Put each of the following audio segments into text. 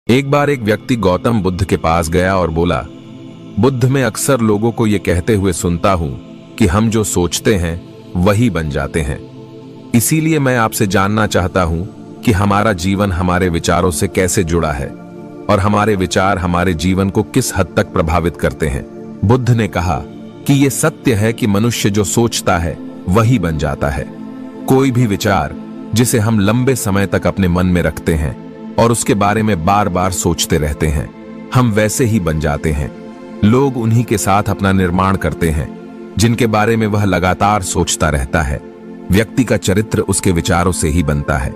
एक बार एक व्यक्ति गौतम बुद्ध के पास गया और बोला, बुद्ध, मैं अक्सर लोगों को यह कहते हुए सुनता हूं कि हम जो सोचते हैं वही बन जाते हैं। इसीलिए मैं आपसे जानना चाहता हूं कि हमारा जीवन हमारे विचारों से कैसे जुड़ा है और हमारे विचार हमारे जीवन को किस हद तक प्रभावित करते हैं। बुद्ध ने कहा कि यह सत्य है कि मनुष्य जो सोचता है वही बन जाता है। कोई भी विचार जिसे हम लंबे समय तक अपने मन में रखते हैं और उसके बारे में बार बार सोचते रहते हैं, हम वैसे ही बन जाते हैं। लोग उन्हीं के साथ अपना निर्माण करते हैं जिनके बारे में वह लगातार सोचता रहता है। व्यक्ति का चरित्र उसके विचारों से ही बनता है।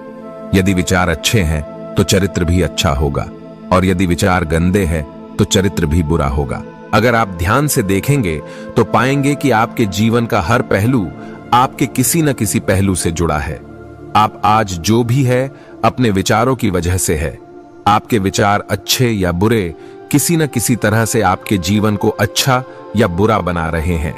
यदि विचार अच्छे हैं तो चरित्र भी अच्छा होगा, और यदि विचार गंदे हैं तो चरित्र भी बुरा होगा। अगर आप ध्यान से देखेंगे तो पाएंगे कि आपके जीवन का हर पहलू आपके किसी न किसी पहलू से जुड़ा है। आप आज जो भी है अपने विचारों की वजह से है। आपके विचार अच्छे या बुरे किसी न किसी तरह से आपके जीवन को अच्छा या बुरा बना रहे हैं।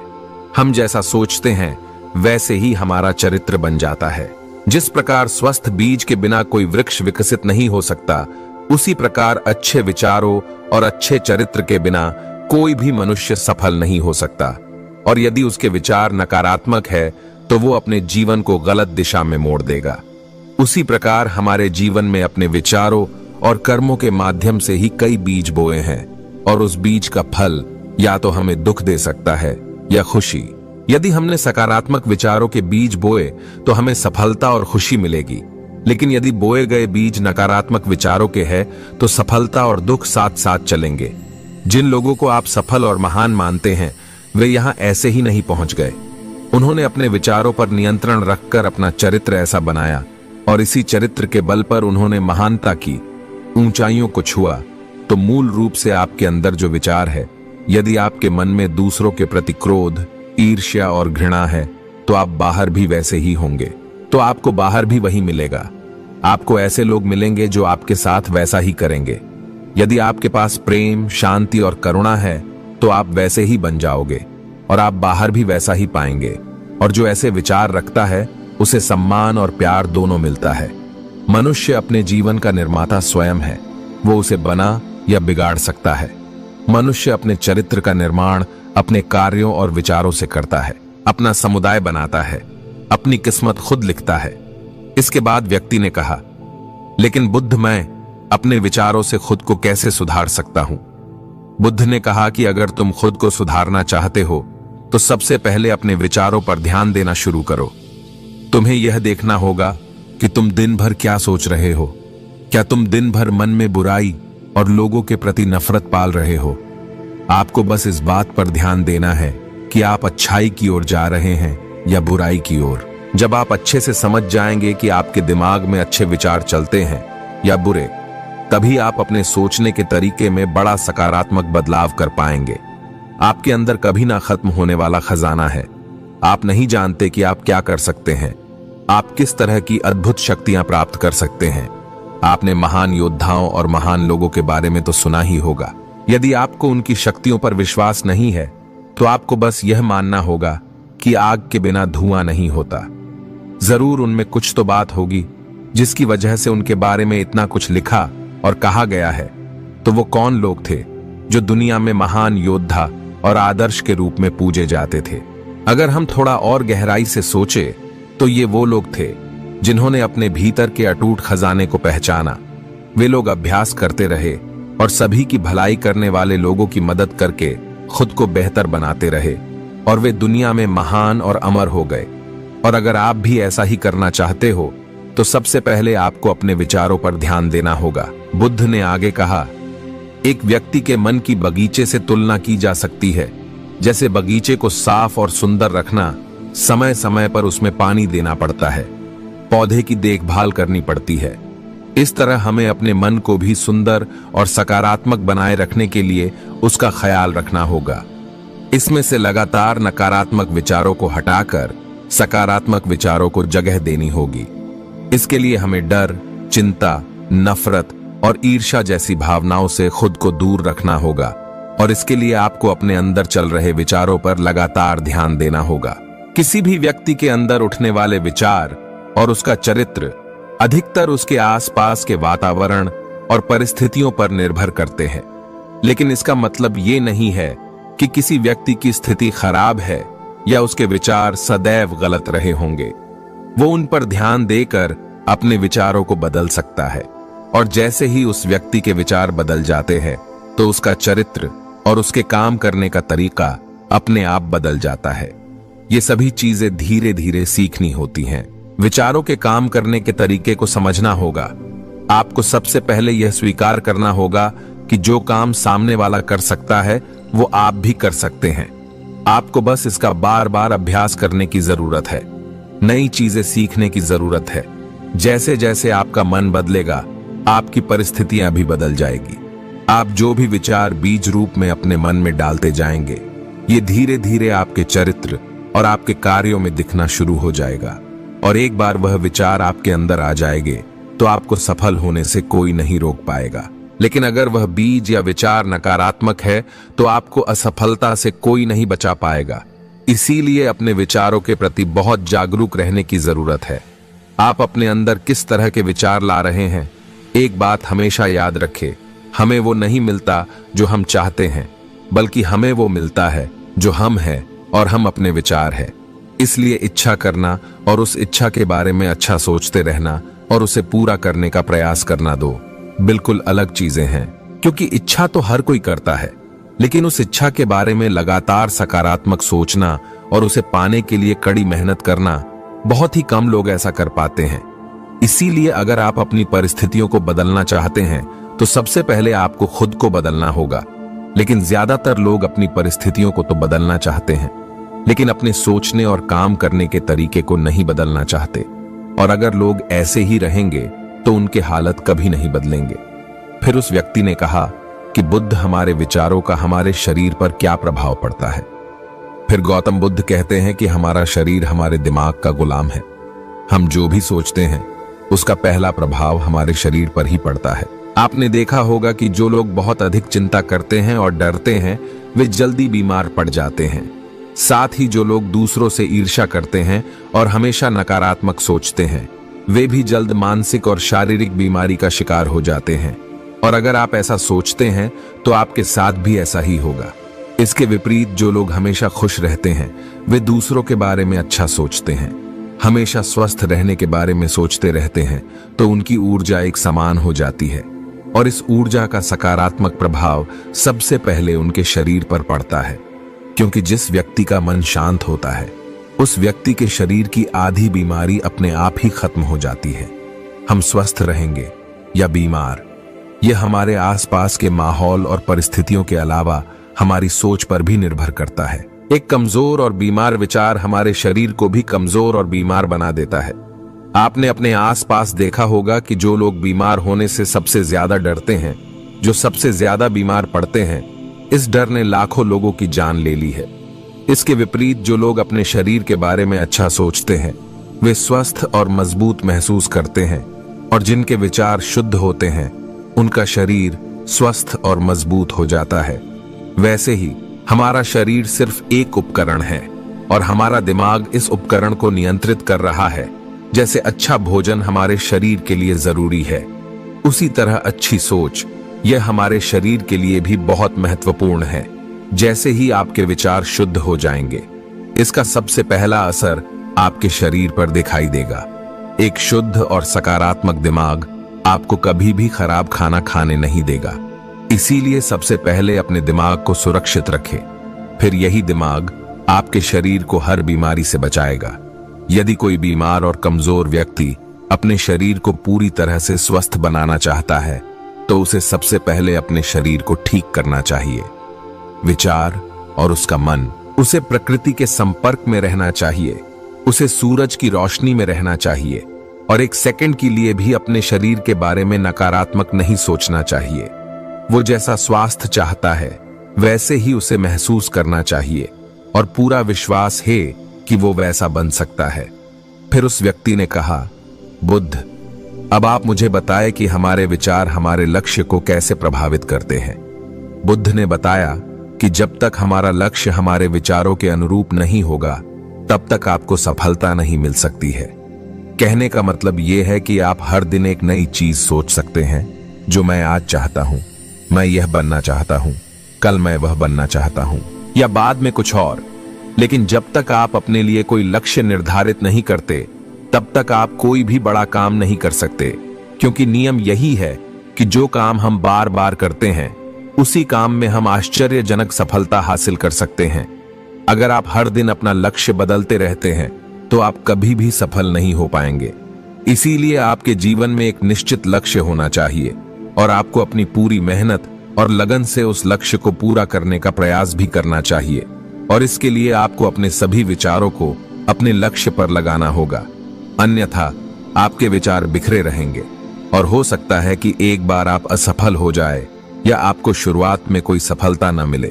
हम जैसा सोचते हैं वैसे ही हमारा चरित्र बन जाता है। जिस प्रकार स्वस्थ बीज के बिना कोई वृक्ष विकसित नहीं हो सकता, उसी प्रकार अच्छे विचारों और अच्छे चरित्र के बिना कोई भी मनुष्य सफल नहीं हो सकता। और यदि उसके विचार नकारात्मक है तो वो अपने जीवन को गलत दिशा में मोड़ देगा। उसी प्रकार हमारे जीवन में अपने विचारों और कर्मों के माध्यम से ही कई बीज बोए हैं, और उस बीज का फल या तो हमें दुख दे सकता है या खुशी। यदि हमने सकारात्मक विचारों के बीज बोए तो हमें सफलता और खुशी मिलेगी, लेकिन यदि बोए गए बीज नकारात्मक विचारों के हैं तो सफलता और दुख साथ साथ चलेंगे। जिन लोगों को आप सफल और महान मानते हैं वे यहां ऐसे ही नहीं पहुंच गए। उन्होंने अपने विचारों पर नियंत्रण रखकर अपना चरित्र ऐसा बनाया, और इसी चरित्र के बल पर उन्होंने महानता की, ऊंचाइयों को छुआ। तो मूल रूप से आपके अंदर जो विचार है, यदि आपके मन में दूसरों के प्रति क्रोध, ईर्ष्या और घृणा है तो आप बाहर भी वैसे ही होंगे। तो आपको बाहर भी वही मिलेगा। आपको ऐसे लोग मिलेंगे जो आपके साथ वैसा ही करेंगे। यदि आपके पास प्रेम, शांति और करुणा है तो आप वैसे ही बन जाओगे और आप बाहर भी वैसा ही पाएंगे। और जो ऐसे विचार रखता है उसे सम्मान और प्यार दोनों मिलता है। मनुष्य अपने जीवन का निर्माता स्वयं है। वो उसे बना या बिगाड़ सकता है। मनुष्य अपने चरित्र का निर्माण अपने कार्यों और विचारों से करता है, अपना समुदाय बनाता है, अपनी किस्मत खुद लिखता है। इसके बाद व्यक्ति ने कहा, लेकिन बुद्ध, मैं अपने विचारों से खुद को कैसे सुधार सकता हूं? बुद्ध ने कहा कि अगर तुम खुद को सुधारना चाहते हो तो सबसे पहले अपने विचारों पर ध्यान देना शुरू करो। तुम्हें यह देखना होगा कि तुम दिन भर क्या सोच रहे हो। क्या तुम दिन भर मन में बुराई और लोगों के प्रति नफरत पाल रहे हो? आपको बस इस बात पर ध्यान देना है कि आप अच्छाई की ओर जा रहे हैं या बुराई की ओर। जब आप अच्छे से समझ जाएंगे कि आपके दिमाग में अच्छे विचार चलते हैं या बुरे, तभी आप अपने सोचने के तरीके में बड़ा सकारात्मक बदलाव कर पाएंगे। आपके अंदर कभी ना खत्म होने वाला खजाना है। आप नहीं जानते कि आप क्या कर सकते हैं, आप किस तरह की अद्भुत शक्तियां प्राप्त कर सकते हैं। आपने महान योद्धाओं और महान लोगों के बारे में तो सुना ही होगा। यदि आपको उनकी शक्तियों पर विश्वास नहीं है तो आपको बस यह मानना होगा कि आग के बिना धुआं नहीं होता। जरूर उनमें कुछ तो बात होगी जिसकी वजह से उनके बारे में इतना कुछ लिखा और कहा गया है। तो वो कौन लोग थे जो दुनिया में महान योद्धा और आदर्श के रूप में पूजे जाते थे? अगर हम थोड़ा और गहराई से सोचे तो ये वो लोग थे जिन्होंने अपने भीतर के अटूट खजाने को पहचाना। वे लोग अभ्यास करते रहे और सभी की भलाई करने वाले लोगों की मदद करके खुद को बेहतर बनाते रहे, और वे दुनिया में महान और अमर हो गए। और अगर आप भी ऐसा ही करना चाहते हो तो सबसे पहले आपको अपने विचारों पर ध्यान देना होगा। बुद्ध ने आगे कहा, एक व्यक्ति के मन की बगीचे से तुलना की जा सकती है। जैसे बगीचे को साफ और सुंदर रखना, समय समय पर उसमें पानी देना पड़ता है, पौधे की देखभाल करनी पड़ती है। इस तरह हमें अपने मन को भी सुंदर और सकारात्मक बनाए रखने के लिए उसका ख्याल रखना होगा। इसमें से लगातार नकारात्मक विचारों को हटाकर सकारात्मक विचारों को जगह देनी होगी। इसके लिए हमें डर, चिंता, नफरत और ईर्ष्या जैसी भावनाओं से खुद को दूर रखना होगा, और इसके लिए आपको अपने अंदर चल रहे विचारों पर लगातार ध्यान देना होगा। किसी भी व्यक्ति के अंदर उठने वाले विचार और उसका चरित्र अधिकतर उसके आसपास के वातावरण और परिस्थितियों पर निर्भर करते हैं। लेकिन इसका मतलब ये नहीं है कि किसी व्यक्ति की स्थिति खराब है या उसके विचार सदैव गलत रहे होंगे। वो उन पर ध्यान देकर अपने विचारों को बदल सकता है, और जैसे ही उस व्यक्ति के विचार बदल जाते हैं तो उसका चरित्र और उसके काम करने का तरीका अपने आप बदल जाता है। ये सभी चीजें धीरे धीरे सीखनी होती हैं। विचारों के काम करने के तरीके को समझना होगा। आपको सबसे पहले यह स्वीकार करना होगा कि जो काम सामने वाला कर सकता है वो आप भी कर सकते हैं। आपको बस इसका बार बार अभ्यास करने की जरूरत है, नई चीजें सीखने की जरूरत है। जैसे जैसे आपका मन बदलेगा, आपकी परिस्थितियां भी बदल जाएगी। आप जो भी विचार बीज रूप में अपने मन में डालते जाएंगे, ये धीरे धीरे आपके चरित्र और आपके कार्यों में दिखना शुरू हो जाएगा। और एक बार वह विचार आपके अंदर आ जाएंगे तो आपको सफल होने से कोई नहीं रोक पाएगा। लेकिन अगर वह बीज या विचार नकारात्मक है तो आपको असफलता से कोई नहीं बचा पाएगा। इसीलिए अपने विचारों के प्रति बहुत जागरूक रहने की जरूरत है। आप अपने अंदर किस तरह के विचार ला रहे हैं, एक बात हमेशा याद रखें, हमें वो नहीं मिलता जो हम चाहते हैं, बल्कि हमें वो मिलता है जो हम हैं और हम अपने विचार हैं। इसलिए इच्छा करना और उस इच्छा के बारे में अच्छा सोचते रहना और उसे पूरा करने का प्रयास करना दो बिल्कुल अलग चीजें हैं। क्योंकि इच्छा तो हर कोई करता है, लेकिन उस इच्छा के बारे में लगातार सकारात्मक सोचना और उसे पाने के लिए कड़ी मेहनत करना, बहुत ही कम लोग ऐसा कर पाते हैं। इसीलिए अगर आप अपनी परिस्थितियों को बदलना चाहते हैं तो सबसे पहले आपको खुद को बदलना होगा। लेकिन ज्यादातर लोग अपनी परिस्थितियों को तो बदलना चाहते हैं, लेकिन अपने सोचने और काम करने के तरीके को नहीं बदलना चाहते। और अगर लोग ऐसे ही रहेंगे तो उनके हालत कभी नहीं बदलेंगे। फिर उस व्यक्ति ने कहा कि बुद्ध, हमारे विचारों का हमारे शरीर पर क्या प्रभाव पड़ता है? फिर गौतम बुद्ध कहते हैं कि हमारा शरीर हमारे दिमाग का गुलाम है। हम जो भी सोचते हैं उसका पहला प्रभाव हमारे शरीर पर ही पड़ता है। आपने देखा होगा कि जो लोग बहुत अधिक चिंता करते हैं और डरते हैं वे जल्दी बीमार पड़ जाते हैं। साथ ही जो लोग दूसरों से ईर्ष्या करते हैं और हमेशा नकारात्मक सोचते हैं वे भी जल्द मानसिक और शारीरिक बीमारी का शिकार हो जाते हैं। और अगर आप ऐसा सोचते हैं तो आपके साथ भी ऐसा ही होगा। इसके विपरीत जो लोग हमेशा खुश रहते हैं वे दूसरों के बारे में अच्छा सोचते हैं, हमेशा स्वस्थ रहने के बारे में सोचते रहते हैं, तो उनकी ऊर्जा एक समान हो जाती है। और इस ऊर्जा का सकारात्मक प्रभाव सबसे पहले उनके शरीर पर पड़ता है। क्योंकि जिस व्यक्ति का मन शांत होता है उस व्यक्ति के शरीर की आधी बीमारी अपने आप ही खत्म हो जाती है। हम स्वस्थ रहेंगे या बीमार, यह हमारे आसपास के माहौल और परिस्थितियों के अलावा हमारी सोच पर भी निर्भर करता है। एक कमजोर और बीमार विचार हमारे शरीर को भी कमजोर और बीमार बना देता है। आपने अपने आसपास देखा होगा कि जो लोग बीमार होने से सबसे ज्यादा डरते हैं, जो सबसे ज्यादा बीमार पड़ते हैं, इस डर ने लाखों लोगों की जान ले ली है। इसके विपरीत जो लोग अपने शरीर के बारे में अच्छा सोचते हैं वे स्वस्थ और मजबूत महसूस करते हैं, और जिनके विचार शुद्ध होते हैं उनका शरीर स्वस्थ और मजबूत हो जाता है। वैसे ही हमारा शरीर सिर्फ एक उपकरण है और हमारा दिमाग इस उपकरण को नियंत्रित कर रहा है। जैसे अच्छा भोजन हमारे शरीर के लिए जरूरी है, उसी तरह अच्छी सोच यह हमारे शरीर के लिए भी बहुत महत्वपूर्ण है। जैसे ही आपके विचार शुद्ध हो जाएंगे, इसका सबसे पहला असर आपके शरीर पर दिखाई देगा। एक शुद्ध और सकारात्मक दिमाग आपको कभी भी खराब खाना खाने नहीं देगा। इसीलिए सबसे पहले अपने दिमाग को सुरक्षित रखें, फिर यही दिमाग आपके शरीर को हर बीमारी से बचाएगा। यदि कोई बीमार और कमजोर व्यक्ति अपने शरीर को पूरी तरह से स्वस्थ बनाना चाहता है तो उसे सबसे पहले अपने शरीर को ठीक करना चाहिए। विचार और उसका मन, उसे प्रकृति के संपर्क में रहना चाहिए, उसे सूरज की रोशनी में रहना चाहिए, और एक सेकंड के लिए भी अपने शरीर के बारे में नकारात्मक नहीं सोचना चाहिए। वो जैसा स्वास्थ्य चाहता है वैसे ही उसे महसूस करना चाहिए, और पूरा विश्वास है कि वो वैसा बन सकता है। फिर उस व्यक्ति ने कहा, बुद्ध, अब आप मुझे बताएं कि हमारे विचार हमारे लक्ष्य को कैसे प्रभावित करते हैं। बुद्ध ने बताया कि जब तक हमारा लक्ष्य हमारे विचारों के अनुरूप नहीं होगा तब तक आपको सफलता नहीं मिल सकती है। कहने का मतलब यह है कि आप हर दिन एक नई चीज सोच सकते हैं, जो मैं आज चाहता हूं, मैं यह बनना चाहता हूं, कल मैं वह बनना चाहता हूं, या बाद में कुछ और। लेकिन जब तक आप अपने लिए कोई लक्ष्य निर्धारित नहीं करते, तब तक आप कोई भी बड़ा काम नहीं कर सकते, क्योंकि नियम यही है कि जो काम हम बार बार करते हैं, उसी काम में हम आश्चर्यजनक सफलता हासिल कर सकते हैं। अगर आप हर दिन अपना लक्ष्य बदलते रहते हैं, तो आप कभी भी सफल नहीं हो पाएंगे। इसीलिए आपके जीवन में एक निश्चित लक्ष्य होना चाहिए और आपको अपनी पूरी मेहनत और लगन से उस लक्ष्य को पूरा करने का प्रयास भी करना चाहिए। और इसके लिए आपको अपने सभी विचारों को अपने लक्ष्य पर लगाना होगा, अन्यथा आपके विचार बिखरे रहेंगे और हो सकता है कि एक बार आप असफल हो जाए या आपको शुरुआत में कोई सफलता न मिले,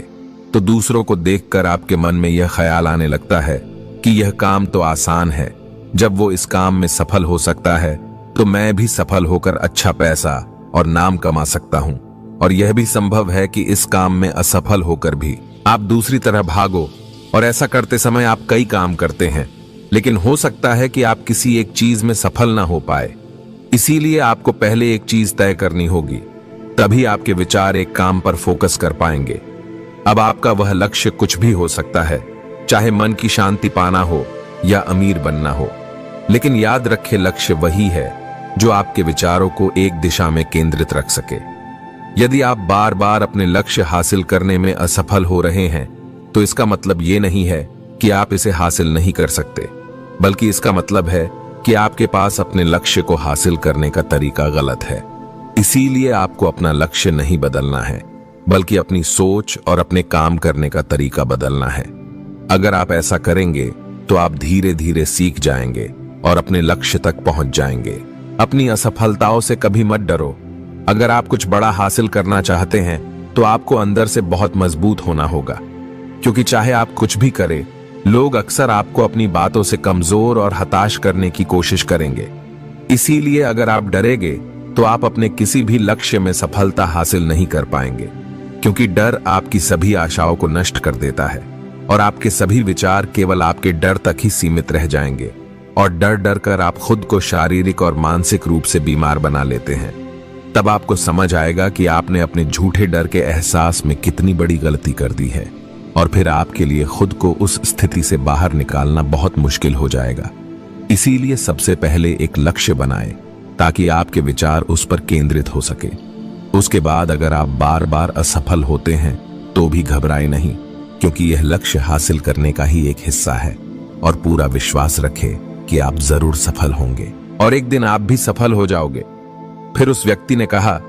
तो दूसरों को देखकर आपके मन में यह ख्याल आने लगता है कि यह काम तो आसान है, जब वो इस काम में सफल हो सकता है तो मैं भी सफल होकर अच्छा पैसा और नाम कमा सकता हूं। और यह भी संभव है कि इस काम में असफल होकर भी आप दूसरी तरह भागो, और ऐसा करते समय आप कई काम करते हैं, लेकिन हो सकता है कि आप किसी एक चीज में सफल ना हो पाए। इसीलिए आपको पहले एक चीज तय करनी होगी, तभी आपके विचार एक काम पर फोकस कर पाएंगे। अब आपका वह लक्ष्य कुछ भी हो सकता है, चाहे मन की शांति पाना हो या अमीर बनना हो, लेकिन याद रखें लक्ष्य वही है जो आपके विचारों को एक दिशा में केंद्रित रख सके। यदि आप बार बार अपने लक्ष्य हासिल करने में असफल हो रहे हैं, तो इसका मतलब ये नहीं है कि आप इसे हासिल नहीं कर सकते, बल्कि इसका मतलब है कि आपके पास अपने लक्ष्य को हासिल करने का तरीका गलत है। इसीलिए आपको अपना लक्ष्य नहीं बदलना है, बल्कि अपनी सोच और अपने काम करने का तरीका बदलना है। अगर आप ऐसा करेंगे तो आप धीरे धीरे सीख जाएंगे और अपने लक्ष्य तक पहुंच जाएंगे। अपनी असफलताओं से कभी मत डरो। अगर आप कुछ बड़ा हासिल करना चाहते हैं, तो आपको अंदर से बहुत मजबूत होना होगा, क्योंकि चाहे आप कुछ भी करें, लोग अक्सर आपको अपनी बातों से कमजोर और हताश करने की कोशिश करेंगे। इसीलिए अगर आप डरेंगे, तो आप अपने किसी भी लक्ष्य में सफलता हासिल नहीं कर पाएंगे, क्योंकि डर आपकी सभी आशाओं को नष्ट कर देता है और आपके सभी विचार केवल आपके डर तक ही सीमित रह जाएंगे, और डर डर कर आप खुद को शारीरिक और मानसिक रूप से बीमार बना लेते हैं। तब आपको समझ आएगा कि आपने अपने झूठे डर के एहसास में कितनी बड़ी गलती कर दी है, और फिर आपके लिए खुद को उस स्थिति से बाहर निकालना बहुत मुश्किल हो जाएगा। इसीलिए सबसे पहले एक लक्ष्य बनाएं, ताकि आपके विचार उस पर केंद्रित हो सके। उसके बाद अगर आप बार बार असफल होते हैं, तो भी घबराएं नहीं, क्योंकि यह लक्ष्य हासिल करने का ही एक हिस्सा है, और पूरा विश्वास रखें कि आप जरूर सफल होंगे और एक दिन आप भी सफल हो जाओगे। फिर उस व्यक्ति ने कहा,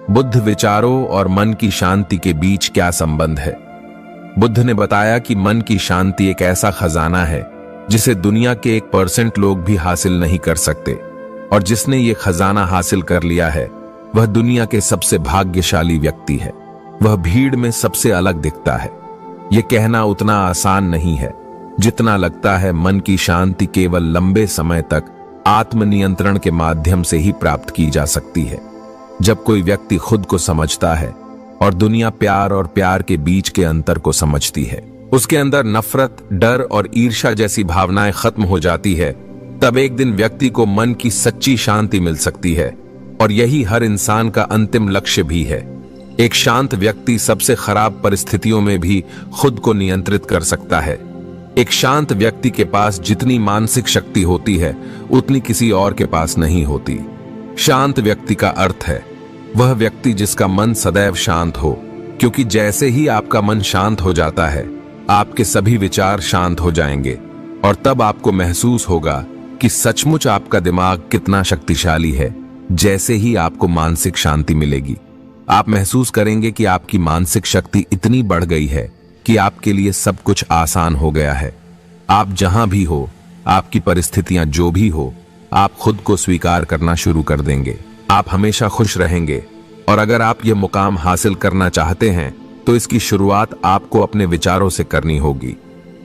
बुद्ध विचारों और मन की शांति के बीच क्या संबंध है? बुद्ध ने बताया कि मन की शांति एक ऐसा खजाना है जिसे दुनिया के 1% लोग भी हासिल नहीं कर सकते, और जिसने ये खजाना हासिल कर लिया है, वह दुनिया के सबसे भाग्यशाली व्यक्ति है। वह भीड़ में सबसे अलग दिखता है। यह कहना उतना आसान नहीं है जितना लगता है। मन की शांति केवल लंबे समय तक आत्मनियंत्रण के माध्यम से ही प्राप्त की जा सकती है। जब कोई व्यक्ति खुद को समझता है और दुनिया प्यार और प्यार के बीच के अंतर को समझती है, उसके अंदर नफरत, डर और ईर्ष्या जैसी भावनाएं खत्म हो जाती है, तब एक दिन व्यक्ति को मन की सच्ची शांति मिल सकती है। और यही हर इंसान का अंतिम लक्ष्य भी है। एक शांत व्यक्ति सबसे खराब परिस्थितियों में भी खुद को नियंत्रित कर सकता है। एक शांत व्यक्ति के पास जितनी मानसिक शक्ति होती है, उतनी किसी और के पास नहीं होती। शांत व्यक्ति का अर्थ है वह व्यक्ति जिसका मन सदैव शांत हो, क्योंकि जैसे ही आपका मन शांत हो जाता है, आपके सभी विचार शांत हो जाएंगे, और तब आपको महसूस होगा कि सचमुच आपका दिमाग कितना शक्तिशाली है। जैसे ही आपको मानसिक शांति मिलेगी, आप महसूस करेंगे कि आपकी मानसिक शक्ति इतनी बढ़ गई है कि आपके लिए सब कुछ आसान हो गया है। आप जहां भी हो, आपकी परिस्थितियां जो भी हो, आप खुद को स्वीकार करना शुरू कर देंगे। आप हमेशा खुश रहेंगे। और अगर आप यह मुकाम हासिल करना चाहते हैं, तो इसकी शुरुआत आपको अपने विचारों से करनी होगी।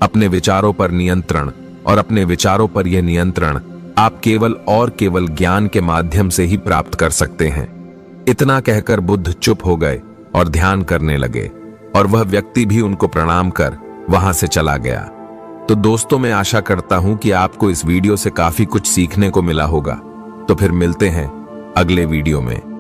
अपने विचारों पर नियंत्रण, और अपने विचारों पर यह नियंत्रण आप केवल और केवल ज्ञान के माध्यम से ही प्राप्त कर सकते हैं। इतना कहकर बुद्ध चुप हो गए और ध्यान करने लगे, और वह व्यक्ति भी उनको प्रणाम कर वहां से चला गया। तो दोस्तों, मैं आशा करता हूं कि आपको इस वीडियो से काफी कुछ सीखने को मिला होगा। तो फिर मिलते हैं अगले वीडियो में।